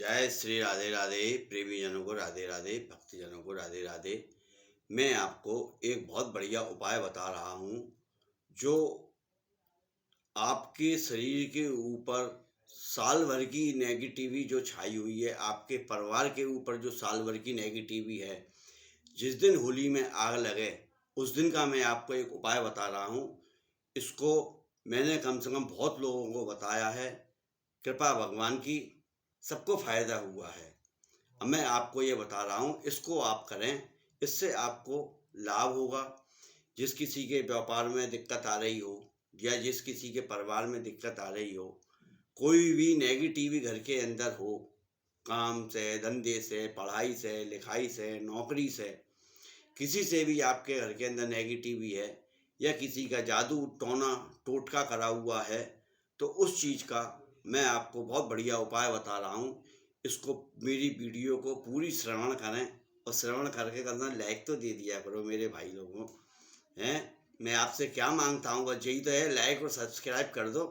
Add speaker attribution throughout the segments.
Speaker 1: जय श्री राधे राधे। प्रेमी जनों को राधे राधे, भक्तजनों को राधे राधे। मैं आपको एक बहुत बढ़िया उपाय बता रहा हूँ जो आपके शरीर के ऊपर साल भर की नेगेटिविटी जो छाई हुई है, आपके परिवार के ऊपर जो साल भर की नेगेटिविटी है, जिस दिन होली में आग लगे उस दिन का मैं आपको एक उपाय बता रहा हूँ। इसको मैंने कम से कम बहुत लोगों को बताया है, कृपा भगवान की, सबको फायदा हुआ है। अब मैं आपको ये बता रहा हूँ, इसको आप करें, इससे आपको लाभ होगा। जिस किसी के व्यापार में दिक्कत आ रही हो या जिस किसी के परिवार में दिक्कत आ रही हो, कोई भी नेगेटिव घर के अंदर हो, काम से, धंधे से, पढ़ाई से, लिखाई से, नौकरी से, किसी से भी आपके घर के अंदर नेगेटिव है या किसी का जादू टोना टोटका करा हुआ है, तो उस चीज़ का मैं आपको बहुत बढ़िया उपाय बता रहा हूँ। इसको, मेरी वीडियो को पूरी श्रवण करें और श्रवण करके करना लाइक तो दे दिया करो मेरे भाई लोगों हैं। मैं आपसे क्या मांगता हूँ, बस यही तो है, लाइक और सब्सक्राइब कर दो।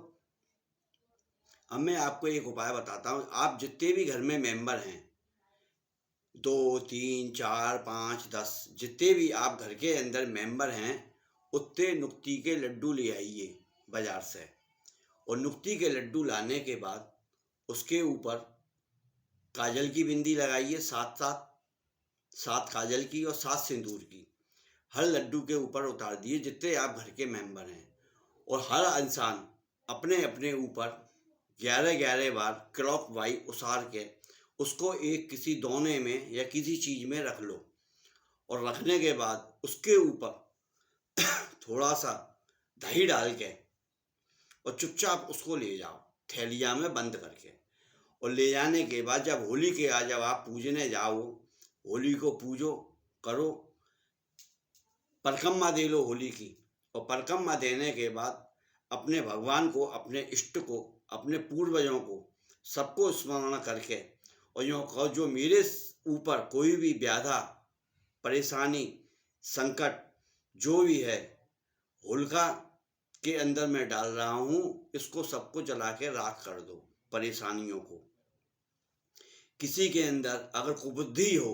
Speaker 1: अब मैं आपको एक उपाय बताता हूँ। आप जितने भी घर में मेंबर हैं, 2, 3, 4, 5, 10, जितने भी आप घर के अंदर मेंबर हैं, उतने नुक्ती के लड्डू ले आइए बाजार से। और नुक्ती के लड्डू लाने के बाद उसके ऊपर काजल की बिंदी लगाइए, सात काजल की और 7 सिंदूर की। हर लड्डू के ऊपर उतार दिए जितने आप घर के मेंबर हैं। और हर इंसान अपने अपने ऊपर 11-11 बार क्लॉक वाइज उसार के उसको एक किसी दोने में या किसी चीज़ में रख लो। और रखने के बाद उसके ऊपर थोड़ा सा दही डाल के और चुपचाप उसको ले जाओ थैलिया में बंद करके। और ले जाने के बाद जब होली के आज जब आप पूजने जाओ, होली को पूजो करो, परिक्रमा दे लो होली की। और परिक्रमा देने के बाद अपने भगवान को, अपने इष्ट को, अपने पूर्वजों को, सबको स्मरण करके और यूँ कहो, जो मेरे ऊपर कोई भी व्याधा, परेशानी, संकट जो भी है, होलिका के अंदर मैं डाल रहा हूँ, इसको सबको जला के राख कर दो। परेशानियों को, किसी के अंदर अगर कुबुद्धि हो,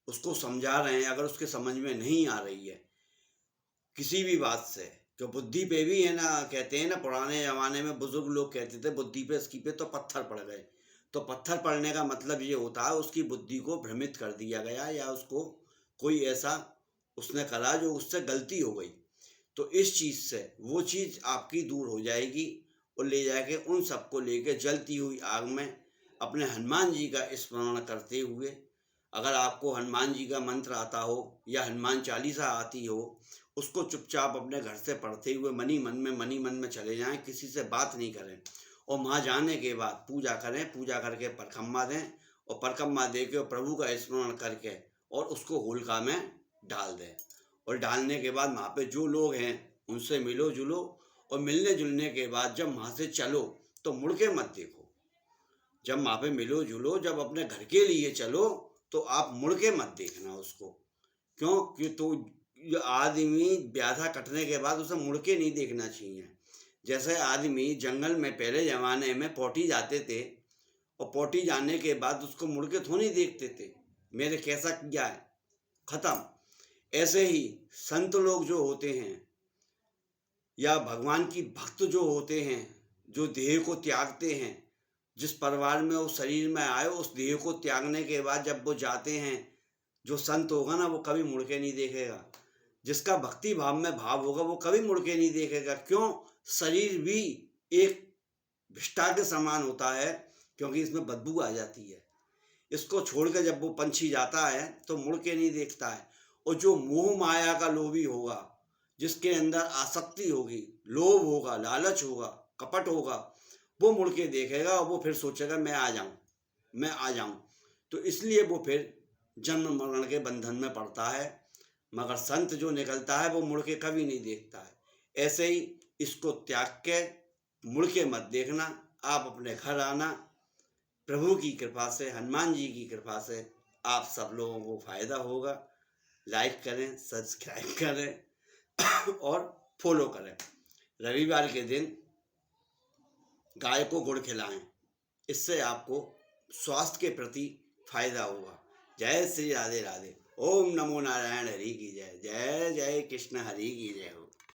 Speaker 1: उसको समझा रहे हैं, अगर उसके समझ में नहीं आ रही है किसी भी बात से, तो बुद्धि पे भी है ना, कहते हैं ना, पुराने ज़माने में बुजुर्ग लोग कहते थे बुद्धि पे इसकी पे तो पत्थर पड़ गए। तो पत्थर पड़ने का मतलब ये होता है उसकी बुद्धि को भ्रमित कर दिया गया, या उसको कोई ऐसा उसने करा जो उससे गलती हो गई। तो इस चीज़ से वो चीज़ आपकी दूर हो जाएगी। और ले जाके उन सबको लेके जलती हुई आग में अपने हनुमान जी का स्मरण करते हुए, अगर आपको हनुमान जी का मंत्र आता हो या हनुमान चालीसा आती हो, उसको चुपचाप अपने घर से पढ़ते हुए मनी मन में चले जाएं, किसी से बात नहीं करें। और वहाँ जाने के बाद पूजा करें, पूजा करके परिक्रमा दें और परिक्रमा दे के प्रभु का स्मरण करके और उसको होलिका में डाल दें। और डालने के बाद वहाँ पे जो लोग हैं उनसे मिलो जुलो, और मिलने जुलने के बाद जब वहाँ से चलो तो मुड़ के मत देखो। जब वहाँ पे मिलो जुलो, जब अपने घर के लिए चलो तो आप मुड़ के मत देखना उसको। क्यों? कि तो आदमी व्याधा कटने के बाद उसे मुड़ के नहीं देखना चाहिए। जैसे आदमी जंगल में पहले ज़माने में पौटी जाते थे और पौटी जाने के बाद उसको मुड़ के थोड़ी देखते थे, मेरे कैसा किया है, ख़त्म। ऐसे ही संत लोग जो होते हैं या भगवान की भक्त जो होते हैं, जो देह को त्यागते हैं, जिस परिवार में वो शरीर में आए उस देह को त्यागने के बाद जब वो जाते हैं, जो संत होगा ना वो कभी मुड़ के नहीं देखेगा। जिसका भक्ति भाव में भाव होगा वो कभी मुड़ के नहीं देखेगा। क्यों? शरीर भी एक विष्ठा के समान होता है, क्योंकि इसमें बदबू आ जाती है। इसको छोड़ के जब वो पंछी जाता है तो मुड़ के नहीं देखता है। और जो मोह माया का लोभी होगा, जिसके अंदर आसक्ति होगी, लोभ होगा, लालच होगा, कपट होगा, वो मुड़ के देखेगा और वो फिर सोचेगा मैं आ जाऊं, मैं आ जाऊं। तो इसलिए वो फिर जन्म मरण के बंधन में पड़ता है। मगर संत जो निकलता है वो मुड़ के कभी नहीं देखता है। ऐसे ही इसको त्याग के मुड़ के मत देखना, आप अपने घर आना। प्रभु की कृपा से, हनुमान जी की कृपा से आप सब लोगों को फायदा होगा। लाइक करें, सब्सक्राइब करें और फॉलो करें। रविवार के दिन गाय को गुड़ खिलाएं, इससे आपको स्वास्थ्य के प्रति फायदा होगा। जय श्री राधे राधे। ओम नमो नारायण हरि की जय। जय जय कृष्ण हरि की जय हो।